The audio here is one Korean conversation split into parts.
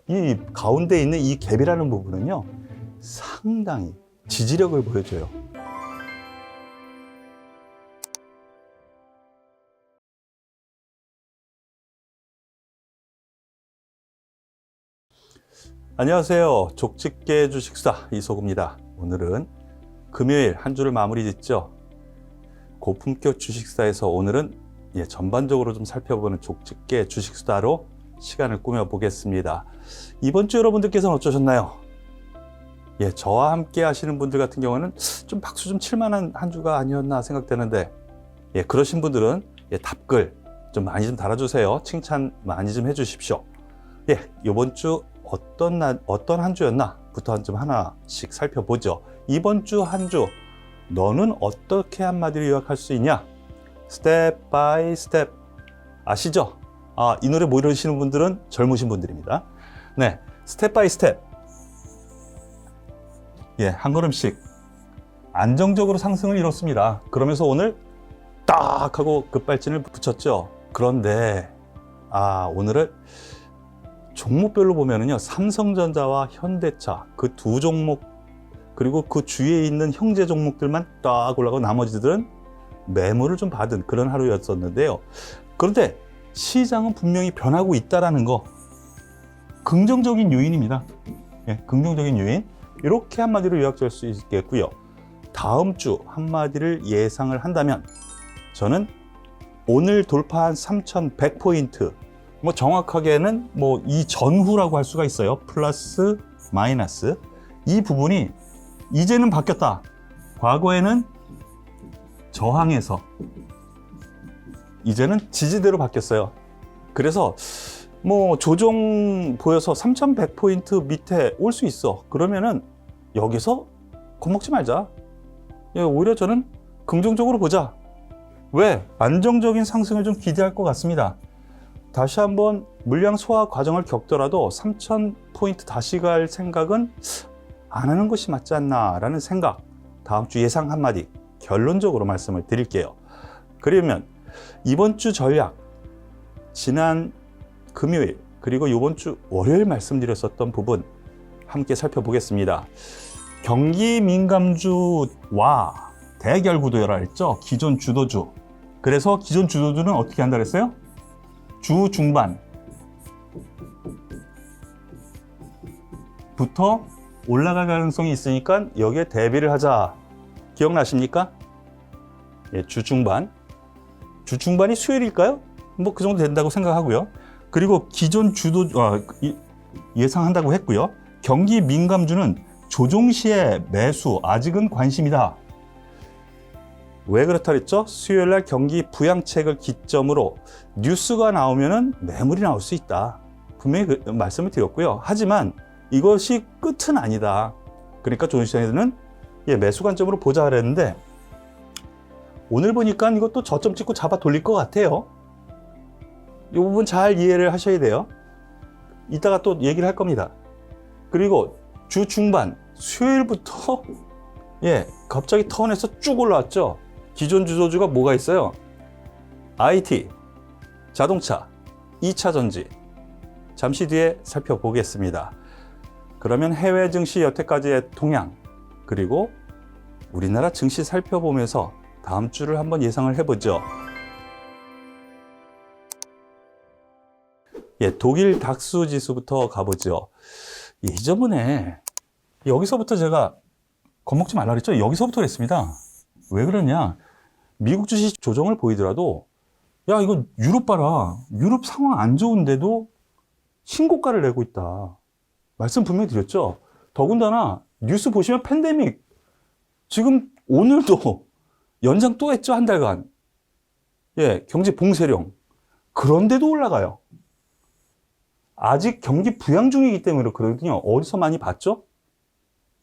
이 가운데 있는 이 갭이라는 부분은요, 상당히 지지력을 보여줘요. 안녕하세요. 족집게 주식수다 이소구입니다. 오늘은 금요일 한 주를 마무리 짓죠. 고품격 주식수다에서 오늘은 전반적으로 좀 살펴보는 족집게 주식수다로 시간을 꾸며보겠습니다. 이번 주 여러분들께서는 어쩌셨나요? 저와 함께 하시는 분들 같은 경우는 좀 박수 좀 칠만한 한 주가 아니었나 생각되는데, 그러신 분들은 답글 좀 많이 좀 달아주세요. 칭찬 많이 좀 해주십시오. 이번 주 어떤 한 주였나부터 좀 하나씩 살펴보죠. 이번 주 한 주, 너는 어떻게 한마디로 요약할 수 있냐? 스텝 바이 스텝. 아시죠? 이 노래 모르시는 분들은 젊으신 분들입니다. 네, 스텝 바이 스텝. 한 걸음씩 안정적으로 상승을 이뤘습니다. 그러면서 오늘 딱 하고 급발진을 붙였죠. 그런데 오늘은 종목별로 보면은요, 삼성전자와 현대차 그 두 종목, 그리고 그 주위에 있는 형제 종목들만 딱 올라가고 나머지들은 매물을 좀 받은 그런 하루였었는데요. 그런데 시장은 분명히 변하고 있다라는 거, 긍정적인 요인입니다. 긍정적인 요인, 이렇게 한마디로 요약할 수 있겠고요. 다음 주 한마디를 예상을 한다면, 저는 오늘 돌파한 3,100포인트, 정확하게는 이 전후라고 할 수가 있어요. 플러스 마이너스, 이 부분이 이제는 바뀌었다. 과거에는 저항에서 이제는 지지대로 바뀌었어요. 그래서 조정 보여서 3,100포인트 밑에 올 수 있어. 그러면은 여기서 겁먹지 말자. 오히려 저는 긍정적으로 보자. 왜? 안정적인 상승을 좀 기대할 것 같습니다. 다시 한번 물량 소화 과정을 겪더라도 3,000포인트 다시 갈 생각은 안 하는 것이 맞지 않나라는 생각, 다음 주 예상 한마디 결론적으로 말씀을 드릴게요. 그러면 이번 주 전략, 지난 금요일 그리고 이번 주 월요일 말씀드렸었던 부분 함께 살펴보겠습니다. 경기 민감주와 대결 구도라 했죠. 기존 주도주. 그래서 기존 주도주는 어떻게 한다 그랬어요? 주 중반부터 올라갈 가능성이 있으니까 여기에 대비를 하자. 기억나십니까? 주 중반. 주 중반이 수요일일까요? 그 정도 된다고 생각하고요. 그리고 기존 주도 예상한다고 했고요. 경기 민감주는 조정 시에 매수, 아직은 관심이다. 왜 그렇다 그랬죠? 수요일 날 경기 부양책을 기점으로 뉴스가 나오면은 매물이 나올 수 있다. 분명히 말씀을 드렸고요. 하지만 이것이 끝은 아니다. 그러니까 조정시장에서는 매수 관점으로 보자 그랬는데, 오늘 보니까 이것도 저점 찍고 잡아 돌릴 것 같아요. 이 부분 잘 이해를 하셔야 돼요. 이따가 또 얘기를 할 겁니다. 그리고 주 중반, 수요일부터 갑자기 턴에서 쭉 올라왔죠. 기존 주도주가 뭐가 있어요? IT, 자동차, 2차 전지. 잠시 뒤에 살펴보겠습니다. 그러면 해외 증시 여태까지의 동향, 그리고 우리나라 증시 살펴보면서 다음 주를 한번 예상을 해보죠. 독일 닥스 지수부터 가보죠. 예전에 여기서부터 제가 겁먹지 말라 그랬죠? 여기서부터 그랬습니다. 왜 그러냐? 미국 주식 조정을 보이더라도, 이거 유럽 봐라. 유럽 상황 안 좋은데도 신고가를 내고 있다. 말씀 분명히 드렸죠? 더군다나 뉴스 보시면 팬데믹, 지금 오늘도 연장 또 했죠, 한 달간. 경제 봉쇄령. 그런데도 올라가요. 아직 경기 부양 중이기 때문에 그렇거든요. 어디서 많이 봤죠?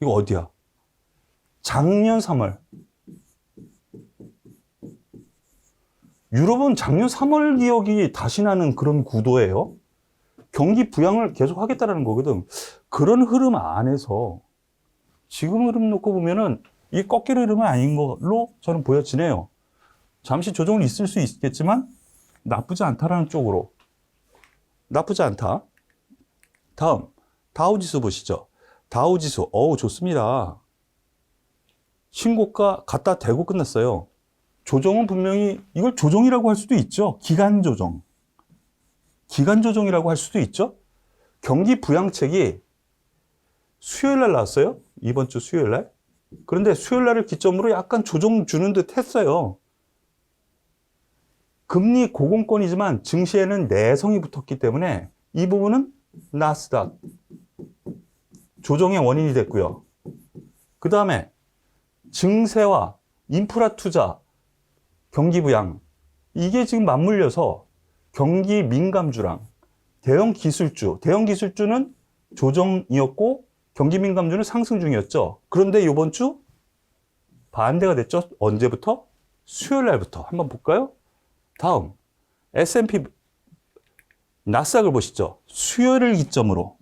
이거 어디야? 작년 3월. 유럽은 작년 3월 기억이 다시 나는 그런 구도예요. 경기 부양을 계속 하겠다라는 거거든. 그런 흐름 안에서 지금 흐름 놓고 보면은 이 꺾일 흐름은 아닌 걸로 저는 보여지네요. 잠시 조정은 있을 수 있겠지만 나쁘지 않다라는 쪽으로. 나쁘지 않다. 다음 다우지수 보시죠. 다우지수 좋습니다. 신고가 갖다 대고 끝났어요. 조정은 분명히 이걸 조정이라고 할 수도 있죠. 기간 조정. 기간 조정이라고 할 수도 있죠. 경기 부양책이 수요일 날 나왔어요. 이번 주 수요일 날. 그런데 수요일 날을 기점으로 약간 조정 주는 듯 했어요. 금리 고공권이지만 증시에는 내성이 붙었기 때문에 이 부분은 나스닥 조정의 원인이 됐고요. 그 다음에 증세와 인프라 투자, 경기 부양 이게 지금 맞물려서 경기 민감주랑 대형 기술주는 조정이었고 경기 민감주는 상승 중이었죠. 그런데 이번 주 반대가 됐죠. 언제부터? 수요일 날부터. 한번 볼까요? 다음 S&P 나스닥을 보시죠. 수요일을 기점으로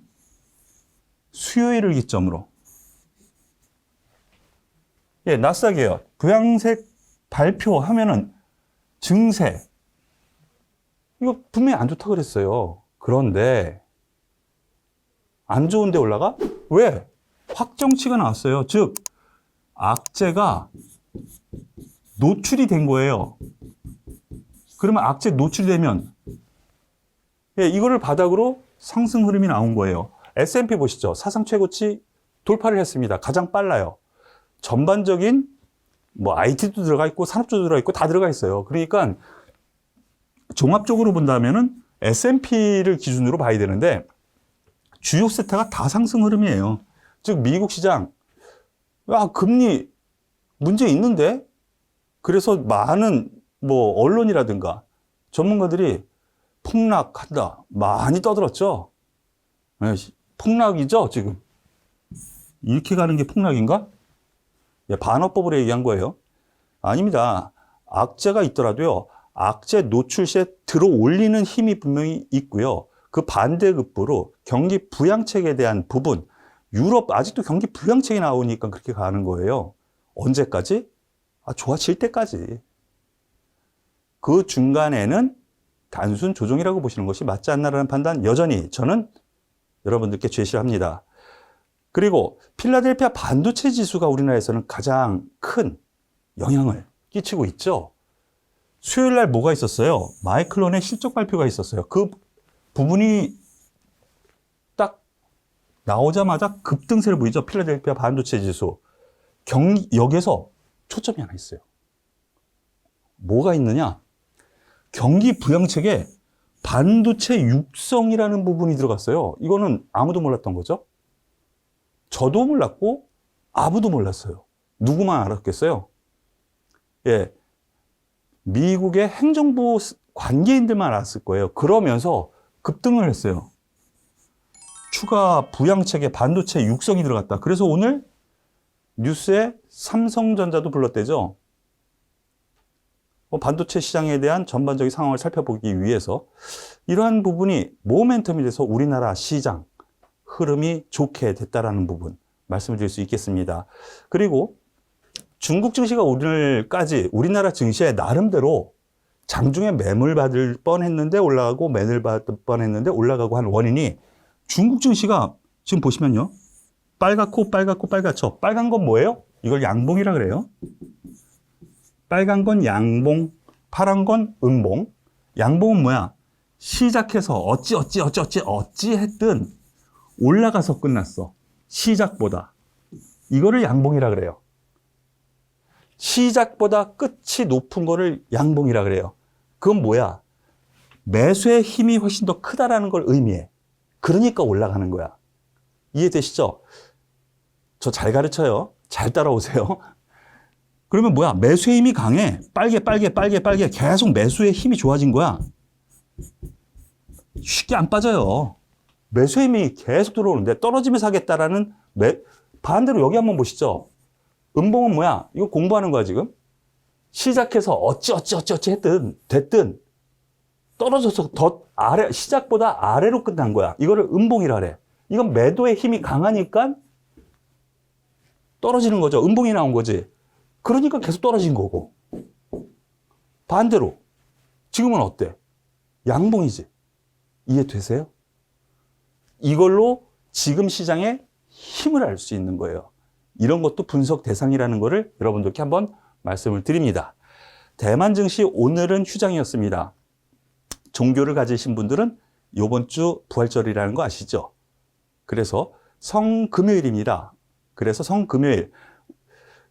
예, 나스닥이에요. 부양색 발표하면은 증세 이거 분명히 안 좋다 그랬어요. 그런데 안 좋은데 올라가? 왜? 확정치가 나왔어요. 즉 악재가 노출이 된 거예요. 그러면 악재 노출이 되면 예, 이거를 바닥으로 상승 흐름이 나온 거예요. S&P 보시죠. 사상 최고치 돌파를 했습니다. 가장 빨라요. 전반적인 뭐 IT도 들어가 있고 산업주도 들어가 있고 다 들어가 있어요. 그러니까 종합적으로 본다면은 S&P를 기준으로 봐야 되는데 주요 세타가 다 상승 흐름이에요. 즉 미국 시장 금리 문제 있는데 그래서 많은 뭐 언론이라든가 전문가들이 폭락한다 많이 떠들었죠. 네, 폭락이죠 지금. 이렇게 가는 게 폭락인가? 예, 반어법으로 얘기한 거예요. 아닙니다. 악재가 있더라도요. 악재 노출 시에 들어 올리는 힘이 분명히 있고요. 그 반대급부로 경기 부양책에 대한 부분, 유럽 아직도 경기 부양책이 나오니까 그렇게 가는 거예요. 언제까지? 좋아질 때까지. 그 중간에는 단순 조정이라고 보시는 것이 맞지 않나라는 판단 여전히 저는 여러분들께 제시합니다. 그리고 필라델피아 반도체 지수가 우리나라에서는 가장 큰 영향을 끼치고 있죠. 수요일 날 뭐가 있었어요? 마이클론의 실적 발표가 있었어요. 그 부분이 딱 나오자마자 급등세를 보이죠. 필라델피아 반도체 지수. 여기에서 초점이 하나 있어요. 뭐가 있느냐? 경기 부양책에 반도체 육성이라는 부분이 들어갔어요. 이거는 아무도 몰랐던 거죠. 저도 몰랐고 아무도 몰랐어요. 누구만 알았겠어요? 예, 미국의 행정부 관계인들만 알았을 거예요. 그러면서 급등을 했어요. 추가 부양책에 반도체 육성이 들어갔다. 그래서 오늘 뉴스에 삼성전자도 불렀대죠. 반도체 시장에 대한 전반적인 상황을 살펴보기 위해서 이러한 부분이 모멘텀이 돼서 우리나라 시장 흐름이 좋게 됐다라는 부분 말씀을 드릴 수 있겠습니다. 그리고 중국 증시가 오늘까지 우리나라 증시에 나름대로 장중에 매물 받을 뻔했는데 올라가고 매물 받을 뻔했는데 올라가고 한 원인이 중국 증시가 지금 보시면요. 빨갛고 빨간 건 뭐예요? 이걸 양봉이라 그래요. 빨간 건 양봉, 파란 건 음봉. 양봉은 뭐야? 시작해서 어찌 했든 올라가서 끝났어. 시작보다. 이거를 양봉이라 그래요. 시작보다 끝이 높은 거를 양봉이라 그래요. 그건 뭐야? 매수의 힘이 훨씬 더 크다라는 걸 의미해. 그러니까 올라가는 거야. 이해되시죠? 저 잘 가르쳐요. 잘 따라오세요. 그러면 뭐야? 매수의 힘이 강해. 빨개. 계속 매수의 힘이 좋아진 거야. 쉽게 안 빠져요. 매수의 힘이 계속 들어오는데 떨어지면서 하겠다라는 반대로 여기 한번 보시죠. 음봉은 뭐야? 이거 공부하는 거야, 지금. 시작해서 어찌 됐든 떨어져서 더 아래, 시작보다 아래로 끝난 거야. 이거를 음봉이라 그래. 이건 매도의 힘이 강하니까 떨어지는 거죠. 음봉이 나온 거지. 그러니까 계속 떨어진 거고. 반대로 지금은 어때? 양봉이지. 이해되세요? 이걸로 지금 시장에 힘을 알 수 있는 거예요. 이런 것도 분석 대상이라는 거를 여러분들께 한번 말씀을 드립니다. 대만 증시 오늘은 휴장이었습니다. 종교를 가지신 분들은 이번 주 부활절이라는 거 아시죠? 그래서 성금요일입니다. 그래서 성금요일,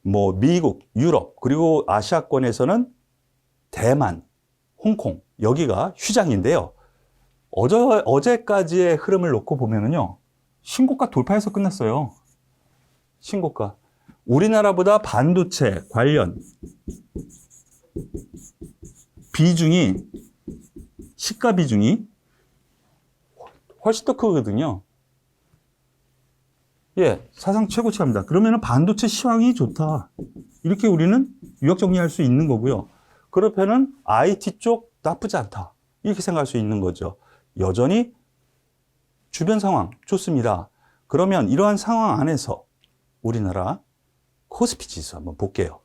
미국, 유럽, 그리고 아시아권에서는 대만, 홍콩, 여기가 휴장인데요. 어제까지의 흐름을 놓고 보면은요, 신고가 돌파해서 끝났어요. 신고가. 우리나라보다 반도체 관련 비중이, 시가 비중이 훨씬 더 크거든요. 예, 사상 최고치입니다. 그러면은 반도체 시황이 좋다. 이렇게 우리는 유학 정리할 수 있는 거고요. 그러면은 IT 쪽 나쁘지 않다. 이렇게 생각할 수 있는 거죠. 여전히 주변 상황 좋습니다. 그러면 이러한 상황 안에서 우리나라 코스피 지수 한번 볼게요.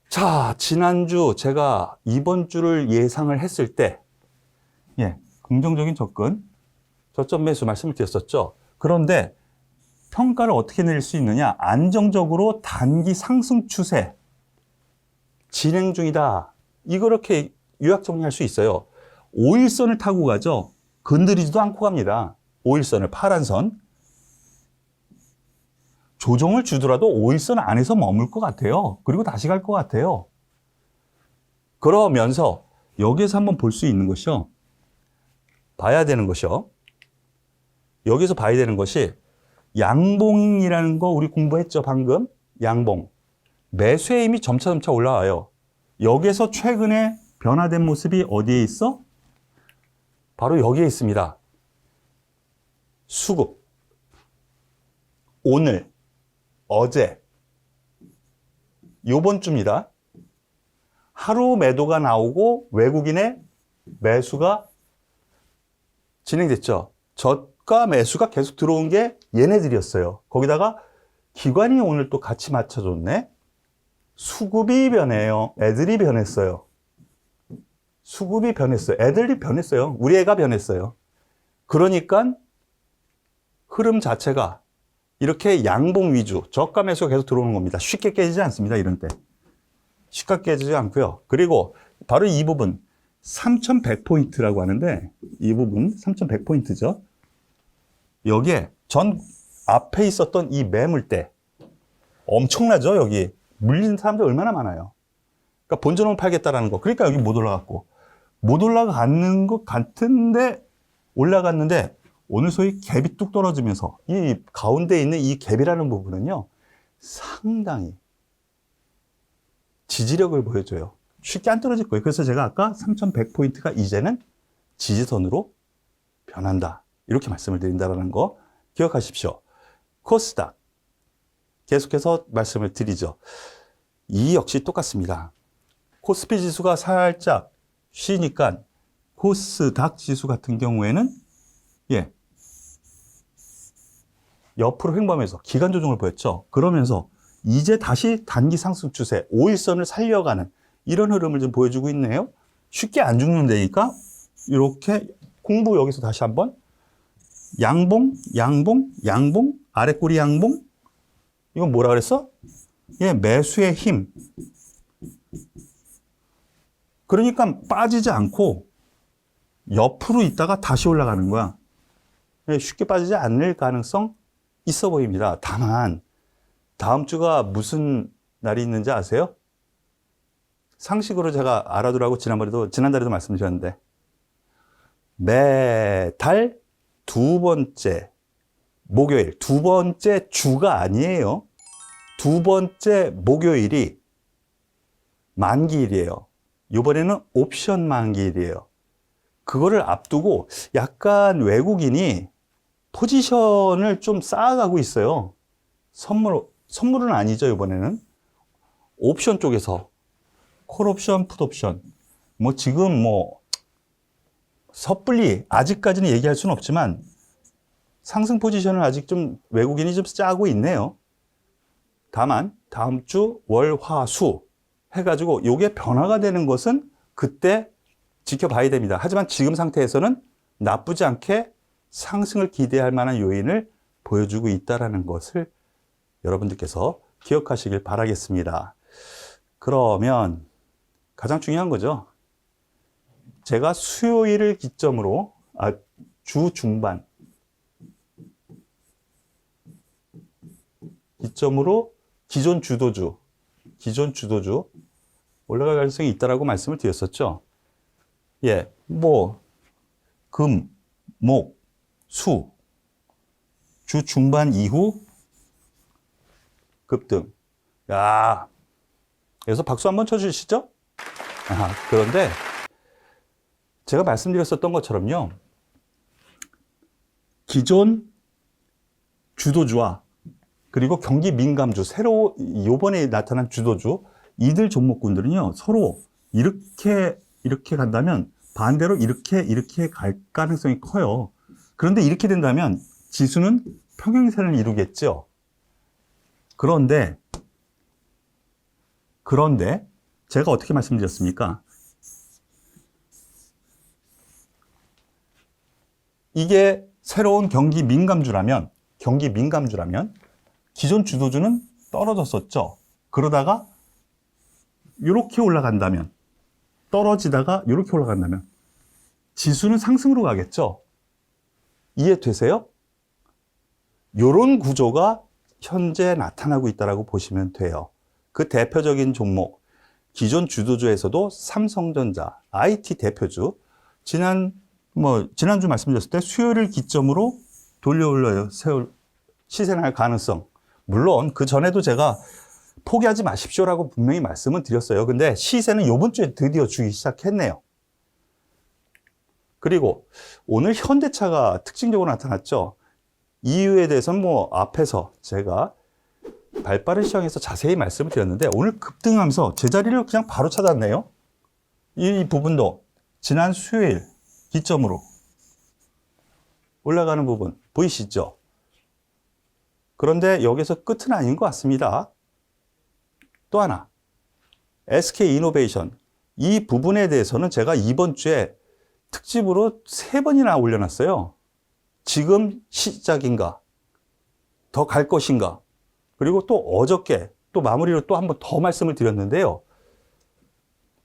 자, 지난주 제가 이번 주를 예상을 했을 때, 예, 긍정적인 접근, 저점 매수 말씀을 드렸었죠. 그런데 평가를 어떻게 내릴 수 있느냐? 안정적으로 단기 상승 추세 진행 중이다. 이렇게 요약 정리할 수 있어요. 5일선을 타고 가죠. 건드리지도 않고 갑니다. 5일선을, 파란 선. 조정을 주더라도 5일선 안에서 머물 것 같아요. 그리고 다시 갈 것 같아요. 그러면서 여기에서 한번 볼 수 있는 것이요. 봐야 되는 것이요. 여기서 봐야 되는 것이 양봉이라는 거 우리 공부했죠, 방금. 양봉. 매수의 힘이 점차 올라와요. 여기에서 최근에 변화된 모습이 어디에 있어? 바로 여기에 있습니다. 수급. 오늘, 어제, 요번 주입니다. 하루 매도가 나오고 외국인의 매수가 진행됐죠. 저가 매수가 계속 들어온 게 얘네들이었어요. 거기다가 기관이 오늘 또 같이 맞춰줬네. 수급이 변해요. 애들이 변했어요. 수급이 변했어요. 애들이 변했어요. 우리 애가 변했어요. 그러니까 흐름 자체가 이렇게 양봉 위주, 저가 매수가 계속 들어오는 겁니다. 쉽게 깨지지 않습니다. 이런 때. 쉽게 깨지지 않고요. 그리고 바로 이 부분 3100포인트라고 하는데 이 부분 3100포인트죠. 여기에 전 앞에 있었던 이 매물대 엄청나죠. 여기 물리는 사람들 얼마나 많아요. 그러니까 본전을 팔겠다라는 거. 그러니까 여기 못 올라갔고 못 올라가는 것 같은데 올라갔는데 오늘 소위 갭이 뚝 떨어지면서 이 가운데 있는 이 갭이라는 부분은요 상당히 지지력을 보여줘요. 쉽게 안 떨어질 거예요. 그래서 제가 아까 3100포인트가 이제는 지지선으로 변한다. 이렇게 말씀을 드린다는 거 기억하십시오. 코스닥 계속해서 말씀을 드리죠. 이 역시 똑같습니다. 코스피 지수가 살짝 쉬니까 코스닥 지수 같은 경우에는 예 옆으로 횡보하면서 기간 조정을 보였죠. 그러면서 이제 다시 단기 상승 추세 5일선을 살려가는 이런 흐름을 좀 보여주고 있네요. 쉽게 안 죽는 데니까 이렇게 공부 여기서 다시 한번 양봉, 양봉, 양봉, 아랫꼬리 양봉. 이건 뭐라 그랬어? 예, 매수의 힘. 그러니까 빠지지 않고 옆으로 있다가 다시 올라가는 거야. 예, 쉽게 빠지지 않을 가능성 있어 보입니다. 다만 다음 주가 무슨 날이 있는지 아세요? 상식으로 제가 알아두라고 지난달에도 말씀드렸는데 매달 두 번째 목요일, 두 번째 주가 아니에요. 두 번째 목요일이 만기일이에요. 이번에는 옵션 만기일이에요. 그거를 앞두고 약간 외국인이 포지션을 좀 쌓아가고 있어요. 선물은 아니죠, 이번에는. 옵션 쪽에서 콜옵션, 풋옵션. 지금 섣불리 아직까지는 얘기할 수는 없지만 상승 포지션을 아직 좀 외국인이 좀 짜고 있네요. 다만 다음 주 월, 화, 수 해가지고 이게 변화가 되는 것은 그때 지켜봐야 됩니다. 하지만 지금 상태에서는 나쁘지 않게 상승을 기대할 만한 요인을 보여주고 있다는 것을 여러분들께서 기억하시길 바라겠습니다. 그러면 가장 중요한 거죠. 제가 수요일을 기점으로 주 중반 기점으로 기존 주도주 올라갈 가능성이 있다라고 말씀을 드렸었죠. 예, 뭐 금, 목, 수, 주 중반 이후 급등. 야, 그래서 박수 한번 쳐주시죠. 그런데 제가 말씀드렸었던 것처럼요, 기존 주도주와 그리고 경기 민감주, 새로 요번에 나타난 주도주, 이들 종목군들은요, 서로 이렇게 간다면 반대로 이렇게 갈 가능성이 커요. 그런데 이렇게 된다면 지수는 평행선을 이루겠죠. 그런데 제가 어떻게 말씀드렸습니까? 이게 새로운 경기 민감주라면 기존 주도주는 떨어졌었죠. 그러다가 이렇게 올라간다면, 떨어지다가 이렇게 올라간다면 지수는 상승으로 가겠죠. 이해되세요? 이런 구조가 현재 나타나고 있다고 보시면 돼요. 그 대표적인 종목, 기존 주도주에서도 삼성전자, IT 대표주, 지난주 말씀드렸을 때 수요일을 기점으로 돌려 올려요. 시세날 가능성. 물론 그 전에도 제가 포기하지 마십시오라고 분명히 말씀을 드렸어요. 근데 시세는 이번 주에 드디어 주기 시작했네요. 그리고 오늘 현대차가 특징적으로 나타났죠. 이유에 대해서는 앞에서 제가 발빠른 시황에서 자세히 말씀을 드렸는데 오늘 급등하면서 제자리를 그냥 바로 찾았네요. 이 부분도 지난 수요일 기점으로 올라가는 부분 보이시죠? 그런데 여기서 끝은 아닌 것 같습니다. 또 하나, SK이노베이션. 이 부분에 대해서는 제가 이번 주에 특집으로 3번이나 올려놨어요. 지금 시작인가? 더 갈 것인가? 그리고 또 어저께 또 마무리로 또 한 번 더 말씀을 드렸는데요.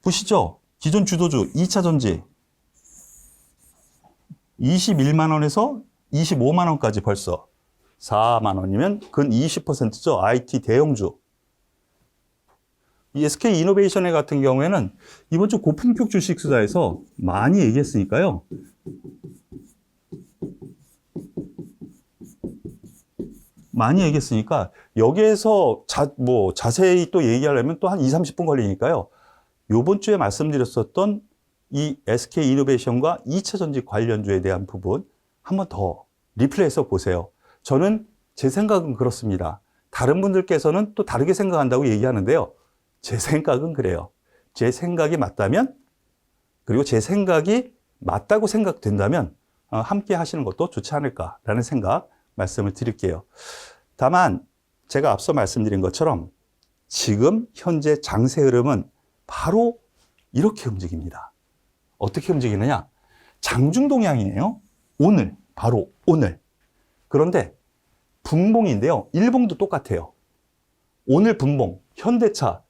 보시죠. 기존 주도주 2차 전지 21만 원에서 25만 원까지 벌써 4만 원이면 근 20%죠. IT 대형주. 이 SK이노베이션 같은 경우에는 이번 주 고품격 주식 투자에서 많이 얘기했으니까요. 많이 얘기했으니까 여기에서 자세히 또 얘기하려면 또 한 20-30분 걸리니까요. 이번 주에 말씀드렸었던 이 SK이노베이션과 2차 전지 관련주에 대한 부분 한번 더 리플레이해서 보세요. 저는 제 생각은 그렇습니다. 다른 분들께서는 또 다르게 생각한다고 얘기하는데요. 제 생각은 그래요. 제 생각이 맞다면, 그리고 제 생각이 맞다고 생각된다면 함께 하시는 것도 좋지 않을까라는 생각 말씀을 드릴게요. 다만 제가 앞서 말씀드린 것처럼 지금 현재 장세 흐름은 바로 이렇게 움직입니다. 어떻게 움직이느냐? 장중 동향이에요. 오늘, 바로 오늘. 그런데 분봉인데요. 일봉도 똑같아요. 오늘 분봉, 현대차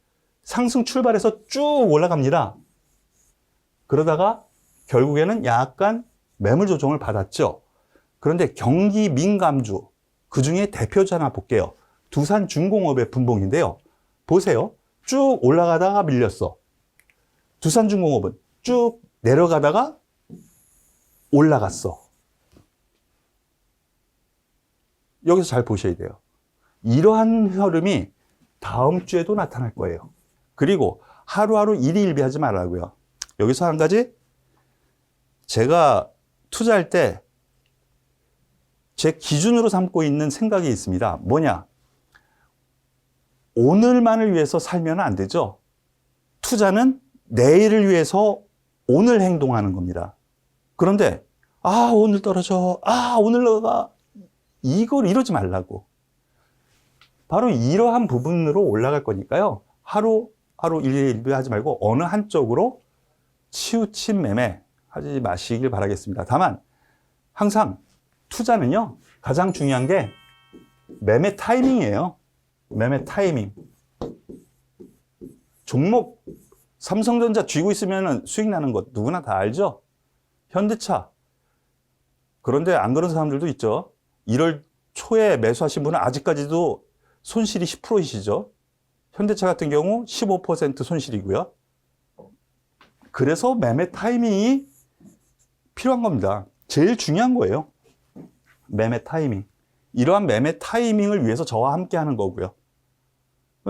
상승 출발해서 쭉 올라갑니다. 그러다가 결국에는 약간 매물 조정을 받았죠. 그런데 경기 민감주, 그 중에 대표주 하나 볼게요. 두산중공업의 분봉인데요. 보세요. 쭉 올라가다가 밀렸어. 두산중공업은 쭉 내려가다가 올라갔어. 여기서 잘 보셔야 돼요. 이러한 흐름이 다음 주에도 나타날 거예요. 그리고 하루하루 일희일비하지 말라고요. 여기서 한 가지, 제가 투자할 때 제 기준으로 삼고 있는 생각이 있습니다. 뭐냐? 오늘만을 위해서 살면 안 되죠. 투자는 내일을 위해서 오늘 행동하는 겁니다. 그런데 오늘 떨어져, 오늘 올라가, 이걸 이러지 말라고. 바로 이러한 부분으로 올라갈 거니까요. 하루 일희일비하지 말고 어느 한쪽으로 치우친 매매 하지 마시길 바라겠습니다. 다만 항상 투자는요, 가장 중요한 게 매매 타이밍이에요. 매매 타이밍. 종목 삼성전자 쥐고 있으면 수익 나는 것 누구나 다 알죠? 현대차. 그런데 안 그런 사람들도 있죠. 1월 초에 매수하신 분은 아직까지도 손실이 10%이시죠. 현대차 같은 경우 15% 손실이고요. 그래서 매매 타이밍이 필요한 겁니다. 제일 중요한 거예요. 매매 타이밍. 이러한 매매 타이밍을 위해서 저와 함께 하는 거고요.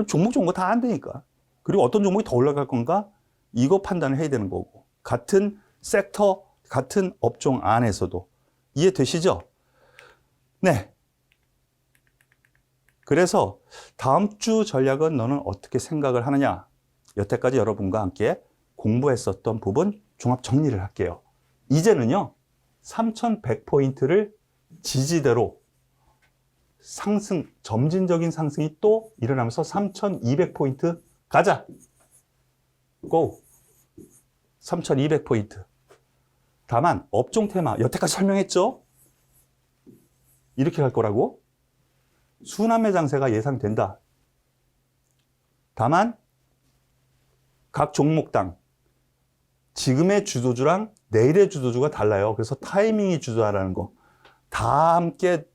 종목 좋은 거 다 안 되니까. 그리고 어떤 종목이 더 올라갈 건가? 이거 판단을 해야 되는 거고. 같은 섹터, 같은 업종 안에서도. 이해되시죠? 네. 그래서 다음 주 전략은 너는 어떻게 생각을 하느냐? 여태까지 여러분과 함께 공부했었던 부분 종합 정리를 할게요. 이제는요, 3,100포인트를 지지대로 상승, 점진적인 상승이 또 일어나면서 3,200포인트 가자. 고! 3,200포인트. 다만 업종 테마 여태까지 설명했죠? 이렇게 갈 거라고. 순환매 장세가 예상된다. 다만 각 종목당 지금의 주도주랑 내일의 주도주가 달라요. 그래서 타이밍이 주도하라는 거. 다 함께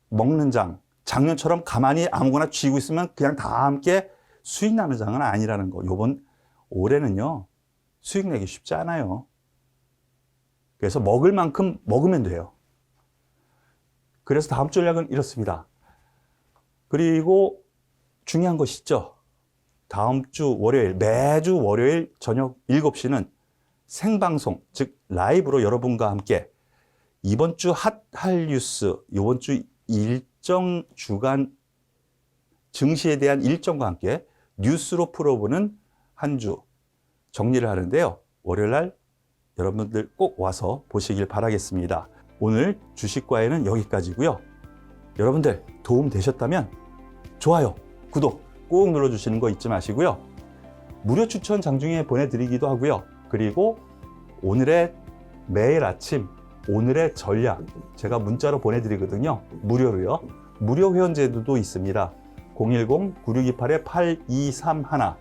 먹는 장. 작년처럼 가만히 아무거나 쥐고 있으면 그냥 다 함께 수익 나는 장은 아니라는 거. 요번 올해는요, 수익 내기 쉽지 않아요. 그래서 먹을 만큼 먹으면 돼요. 그래서 다음 주 전략은 이렇습니다. 그리고 중요한 것이 있죠. 다음 주 월요일, 매주 월요일 저녁 7시는 생방송, 즉 라이브로 여러분과 함께 이번 주 핫할 뉴스, 이번 주 일정 주간 증시에 대한 일정과 함께 뉴스로 풀어보는 한 주 정리를 하는데요. 월요일 날 여러분들 꼭 와서 보시길 바라겠습니다. 오늘 주식과외는 여기까지고요. 여러분들 도움 되셨다면 좋아요, 구독 꼭 눌러주시는 거 잊지 마시고요. 무료 추천 장중에 보내드리기도 하고요. 그리고 오늘의 매일 아침 오늘의 전략 제가 문자로 보내드리거든요. 무료로요. 무료 회원 제도도 있습니다. 010-9628-8231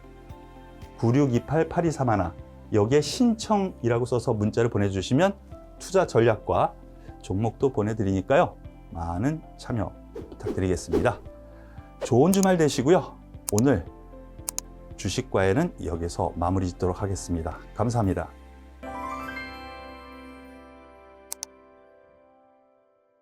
9628-8231 여기에 신청이라고 써서 문자를 보내주시면 투자 전략과 종목도 보내드리니까요. 많은 참여 부탁드리겠습니다. 좋은 주말 되시고요. 오늘 주식과외는 여기서 마무리 짓도록 하겠습니다. 감사합니다.